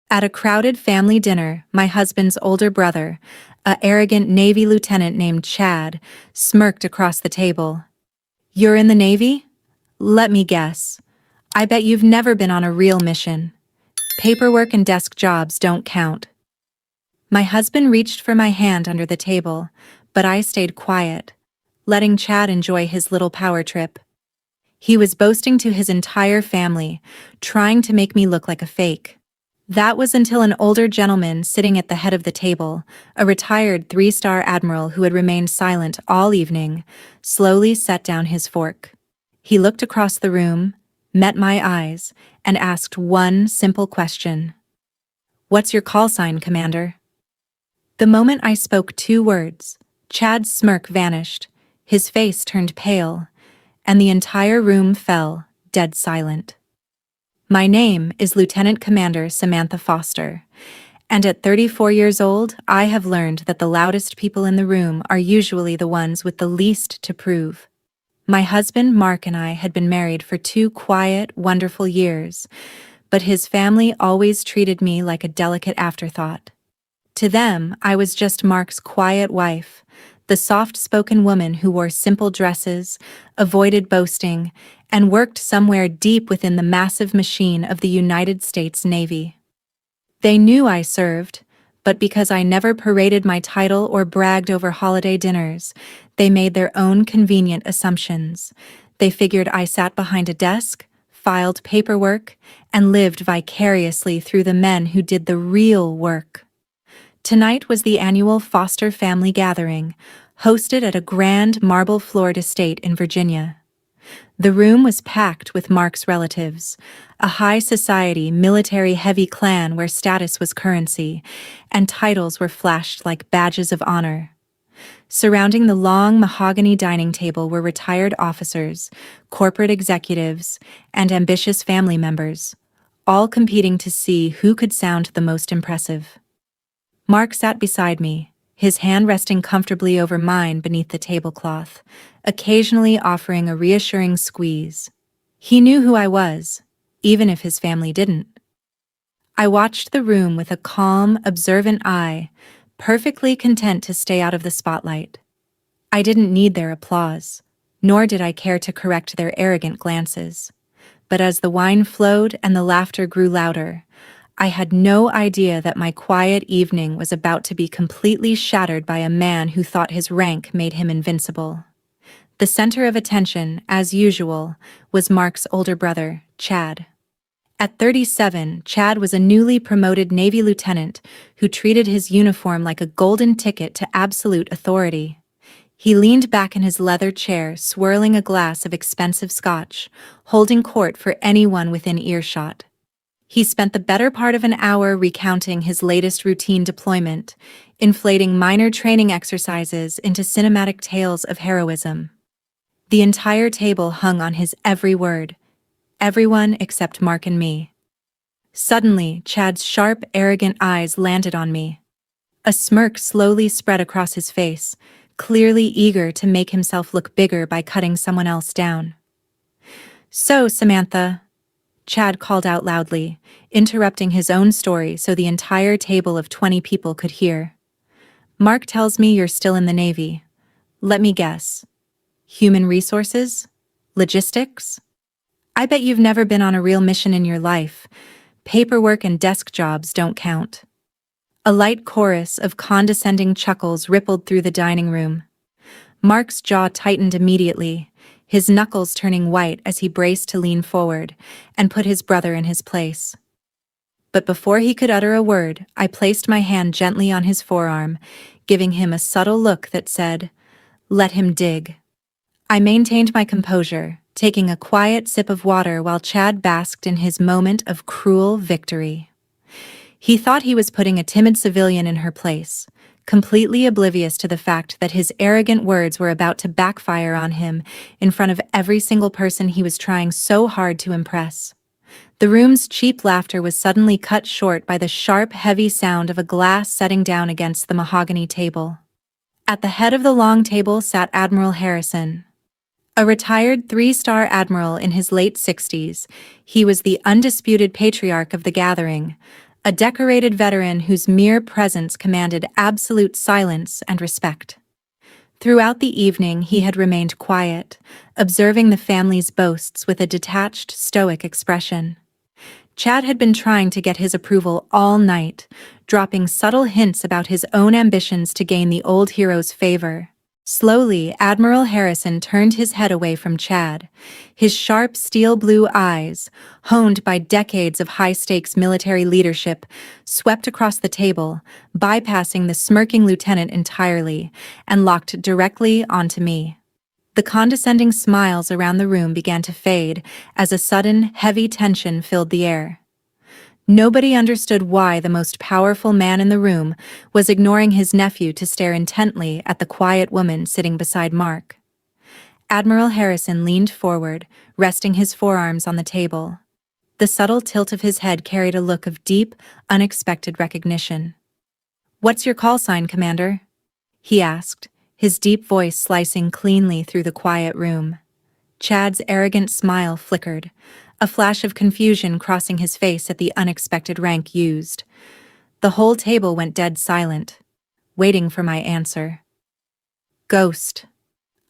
At a crowded family dinner, my husband's older brother, a arrogant Navy lieutenant named Chad, smirked across the table. "You're in the Navy? Let me guess. I bet you've never been on a real mission. Paperwork and desk jobs don't count." My husband reached for my hand under the table, but I stayed quiet, letting Chad enjoy his little power trip. He was boasting to his entire family, trying to make me look like a fake. That was until an older gentleman sitting at the head of the table, a retired three-star admiral who had remained silent all evening, slowly set down his fork. He looked across the room, met my eyes, and asked one simple question. "What's your call sign, Commander?" The moment I spoke two words, Chad's smirk vanished, his face turned pale, and the entire room fell, dead silent. My name is Lieutenant Commander Samantha Foster, and at 34 years old, I have learned that the loudest people in the room are usually the ones with the least to prove. My husband Mark and I had been married for 2 quiet, wonderful years, but his family always treated me like a delicate afterthought. To them, I was just Mark's quiet wife, the soft-spoken woman who wore simple dresses, avoided boasting, and worked somewhere deep within the massive machine of the United States Navy. They knew I served, but because I never paraded my title or bragged over holiday dinners, they made their own convenient assumptions. They figured I sat behind a desk, filed paperwork, and lived vicariously through the men who did the real work. Tonight was the annual Foster family gathering, hosted at a grand marble-floored estate in Virginia. The room was packed with Mark's relatives, a high society, military-heavy clan where status was currency, and titles were flashed like badges of honor. Surrounding the long mahogany dining table were retired officers, corporate executives, and ambitious family members, all competing to see who could sound the most impressive. Mark sat beside me, his hand resting comfortably over mine beneath the tablecloth, occasionally offering a reassuring squeeze. He knew who I was, even if his family didn't. I watched the room with a calm, observant eye, perfectly content to stay out of the spotlight. I didn't need their applause, nor did I care to correct their arrogant glances. But as the wine flowed and the laughter grew louder, I had no idea that my quiet evening was about to be completely shattered by a man who thought his rank made him invincible. The center of attention, as usual, was Mark's older brother, Chad. At 37, Chad was a newly promoted Navy lieutenant who treated his uniform like a golden ticket to absolute authority. He leaned back in his leather chair, swirling a glass of expensive scotch, holding court for anyone within earshot. He spent the better part of an hour recounting his latest routine deployment, inflating minor training exercises into cinematic tales of heroism. The entire table hung on his every word, everyone except Mark and me. Suddenly, Chad's sharp, arrogant eyes landed on me. A smirk slowly spread across his face, clearly eager to make himself look bigger by cutting someone else down. "So, Samantha," Chad called out loudly, interrupting his own story so the entire table of 20 people could hear. "Mark tells me you're still in the Navy. Let me guess. Human resources? Logistics? I bet you've never been on a real mission in your life. Paperwork and desk jobs don't count." A light chorus of condescending chuckles rippled through the dining room. Mark's jaw tightened immediately, his knuckles turning white as he braced to lean forward and put his brother in his place. But before he could utter a word, I placed my hand gently on his forearm, giving him a subtle look that said, "Let him dig." I maintained my composure, taking a quiet sip of water while Chad basked in his moment of cruel victory. He thought he was putting a timid civilian in her place, completely oblivious to the fact that his arrogant words were about to backfire on him in front of every single person he was trying so hard to impress. The room's cheap laughter was suddenly cut short by the sharp, heavy sound of a glass setting down against the mahogany table. At the head of the long table sat Admiral Harrison. A retired three-star admiral in his late 60s, he was the undisputed patriarch of the gathering, a decorated veteran whose mere presence commanded absolute silence and respect. Throughout the evening, he had remained quiet, observing the family's boasts with a detached, stoic expression. Chad had been trying to get his approval all night, dropping subtle hints about his own ambitions to gain the old hero's favor. Slowly, Admiral Harrison turned his head away from Chad. His sharp steel-blue eyes, honed by decades of high-stakes military leadership, swept across the table, bypassing the smirking lieutenant entirely, and locked directly onto me. The condescending smiles around the room began to fade as a sudden, heavy tension filled the air. Nobody understood why the most powerful man in the room was ignoring his nephew to stare intently at the quiet woman sitting beside Mark. Admiral Harrison leaned forward, resting his forearms on the table. The subtle tilt of his head carried a look of deep, unexpected recognition. "What's your call sign, Commander?" he asked, his deep voice slicing cleanly through the quiet room. Chad's arrogant smile flickered, a flash of confusion crossing his face at the unexpected rank used. The whole table went dead silent, waiting for my answer. "Ghost,"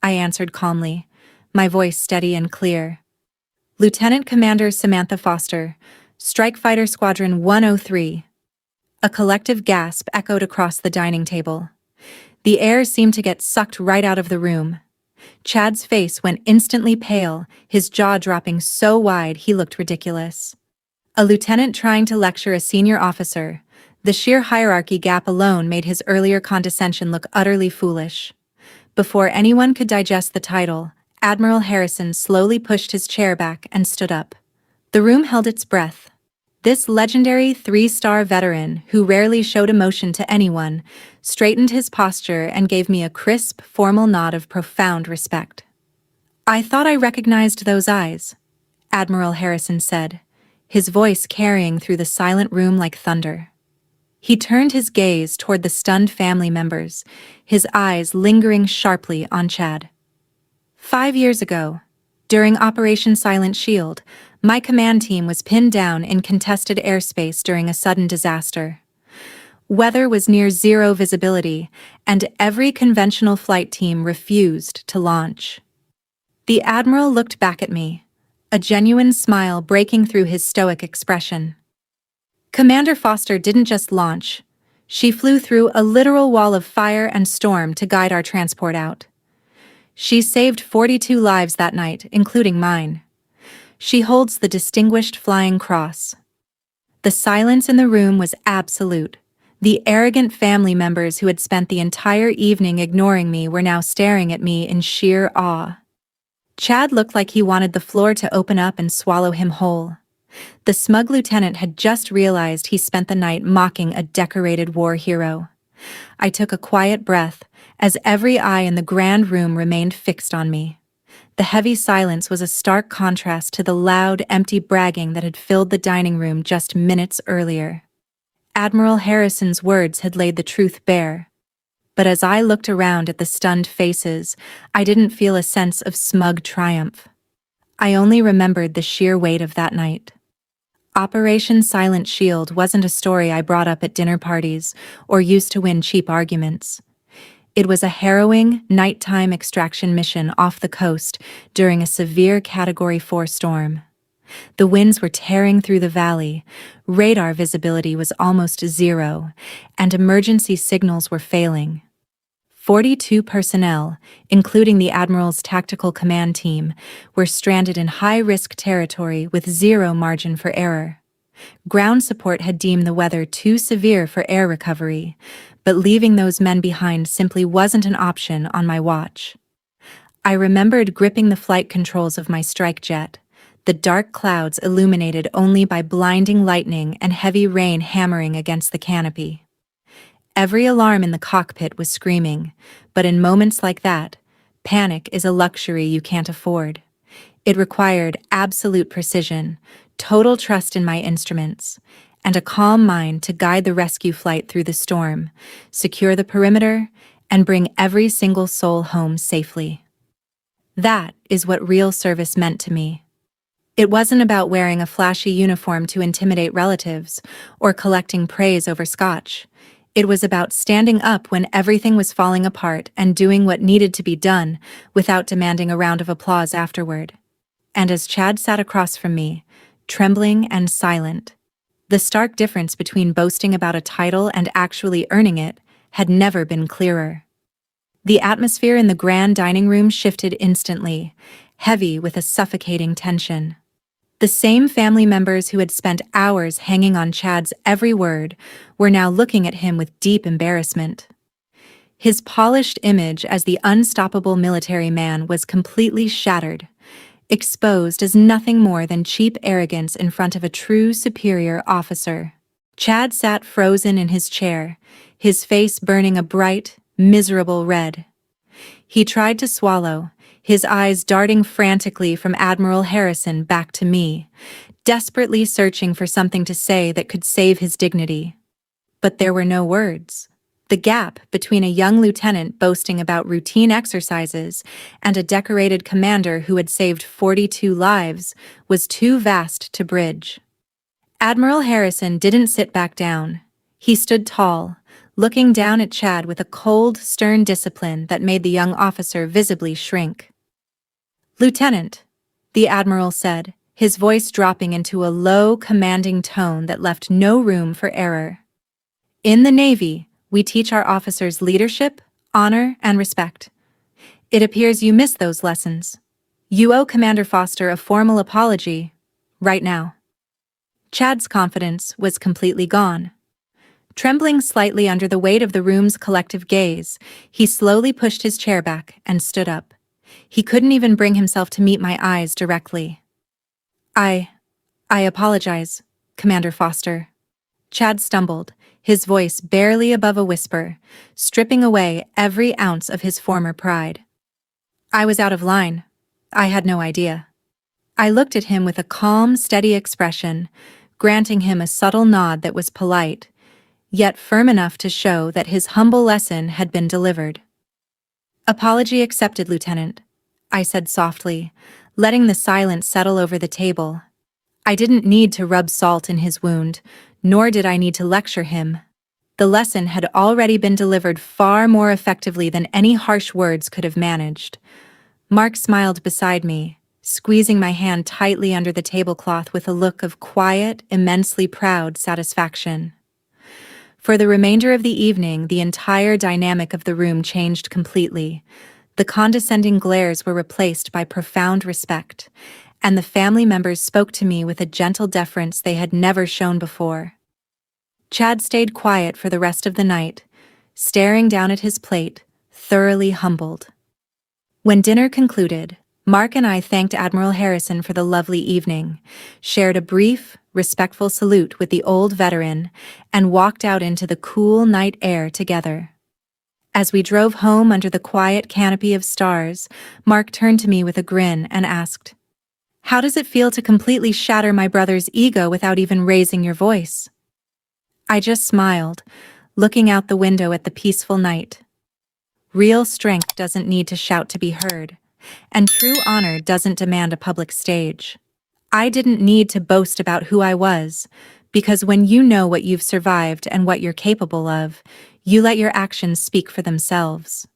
I answered calmly, my voice steady and clear. "Lieutenant Commander Samantha Foster, Strike Fighter Squadron 103. A collective gasp echoed across the dining table. The air seemed to get sucked right out of the room. Chad's face went instantly pale, his jaw dropping so wide he looked ridiculous. A lieutenant trying to lecture a senior officer, the sheer hierarchy gap alone made his earlier condescension look utterly foolish. Before anyone could digest the title, Admiral Harrison slowly pushed his chair back and stood up. The room held its breath. This legendary three-star veteran, who rarely showed emotion to anyone, straightened his posture and gave me a crisp, formal nod of profound respect. "I thought I recognized those eyes," Admiral Harrison said, his voice carrying through the silent room like thunder. He turned his gaze toward the stunned family members, his eyes lingering sharply on Chad. "5 years ago, during Operation Silent Shield, my command team was pinned down in contested airspace during a sudden disaster. Weather was near zero visibility, and every conventional flight team refused to launch." The Admiral looked back at me, a genuine smile breaking through his stoic expression. "Commander Foster didn't just launch. She flew through a literal wall of fire and storm to guide our transport out. She saved 42 lives that night, including mine. She holds the Distinguished Flying Cross." The silence in the room was absolute. The arrogant family members who had spent the entire evening ignoring me were now staring at me in sheer awe. Chad looked like he wanted the floor to open up and swallow him whole. The smug lieutenant had just realized he spent the night mocking a decorated war hero. I took a quiet breath, as every eye in the grand room remained fixed on me. The heavy silence was a stark contrast to the loud, empty bragging that had filled the dining room just minutes earlier. Admiral Harrison's words had laid the truth bare. But as I looked around at the stunned faces, I didn't feel a sense of smug triumph. I only remembered the sheer weight of that night. Operation Silent Shield wasn't a story I brought up at dinner parties or used to win cheap arguments. It was a harrowing, nighttime extraction mission off the coast during a severe Category 4 storm. The winds were tearing through the valley, radar visibility was almost zero, and emergency signals were failing. 42 personnel, including the Admiral's tactical command team, were stranded in high-risk territory with zero margin for error. Ground support had deemed the weather too severe for air recovery, but leaving those men behind simply wasn't an option on my watch. I remembered gripping the flight controls of my strike jet, the dark clouds illuminated only by blinding lightning and heavy rain hammering against the canopy. Every alarm in the cockpit was screaming, but in moments like that, panic is a luxury you can't afford. It required absolute precision, total trust in my instruments, and a calm mind to guide the rescue flight through the storm, secure the perimeter, and bring every single soul home safely. That is what real service meant to me. It wasn't about wearing a flashy uniform to intimidate relatives or collecting praise over scotch. It was about standing up when everything was falling apart and doing what needed to be done without demanding a round of applause afterward. And as Chad sat across from me, trembling and silent, the stark difference between boasting about a title and actually earning it had never been clearer. The atmosphere in the grand dining room shifted instantly, heavy with a suffocating tension. The same family members who had spent hours hanging on Chad's every word were now looking at him with deep embarrassment. His polished image as the unstoppable military man was completely shattered, exposed as nothing more than cheap arrogance in front of a true superior officer. Chad sat frozen in his chair, his face burning a bright, miserable red. He tried to swallow, his eyes darting frantically from Admiral Harrison back to me, desperately searching for something to say that could save his dignity. But there were no words. The gap between a young lieutenant boasting about routine exercises and a decorated commander who had saved 42 lives was too vast to bridge. Admiral Harrison didn't sit back down. He stood tall, looking down at Chad with a cold, stern discipline that made the young officer visibly shrink. "Lieutenant," the Admiral said, his voice dropping into a low, commanding tone that left no room for error. "In the Navy, we teach our officers leadership, honor, and respect. It appears you missed those lessons. You owe Commander Foster a formal apology, right now." Chad's confidence was completely gone. Trembling slightly under the weight of the room's collective gaze, he slowly pushed his chair back and stood up. He couldn't even bring himself to meet my eyes directly. I apologize, Commander Foster." Chad stumbled, his voice barely above a whisper, stripping away every ounce of his former pride. "I was out of line. I had no idea." I looked at him with a calm, steady expression, granting him a subtle nod that was polite, yet firm enough to show that his humble lesson had been delivered. "Apology accepted, Lieutenant," I said softly, letting the silence settle over the table. I didn't need to rub salt in his wound, nor did I need to lecture him. The lesson had already been delivered far more effectively than any harsh words could have managed. Mark smiled beside me, squeezing my hand tightly under the tablecloth with a look of quiet, immensely proud satisfaction. For the remainder of the evening, the entire dynamic of the room changed completely. The condescending glares were replaced by profound respect, and the family members spoke to me with a gentle deference they had never shown before. Chad stayed quiet for the rest of the night, staring down at his plate, thoroughly humbled. When dinner concluded, Mark and I thanked Admiral Harrison for the lovely evening, shared a brief, respectful salute with the old veteran, and walked out into the cool night air together. As we drove home under the quiet canopy of stars, Mark turned to me with a grin and asked, "How does it feel to completely shatter my brother's ego without even raising your voice?" I just smiled, looking out the window at the peaceful night. Real strength doesn't need to shout to be heard, and true honor doesn't demand a public stage. I didn't need to boast about who I was, because when you know what you've survived and what you're capable of, you let your actions speak for themselves.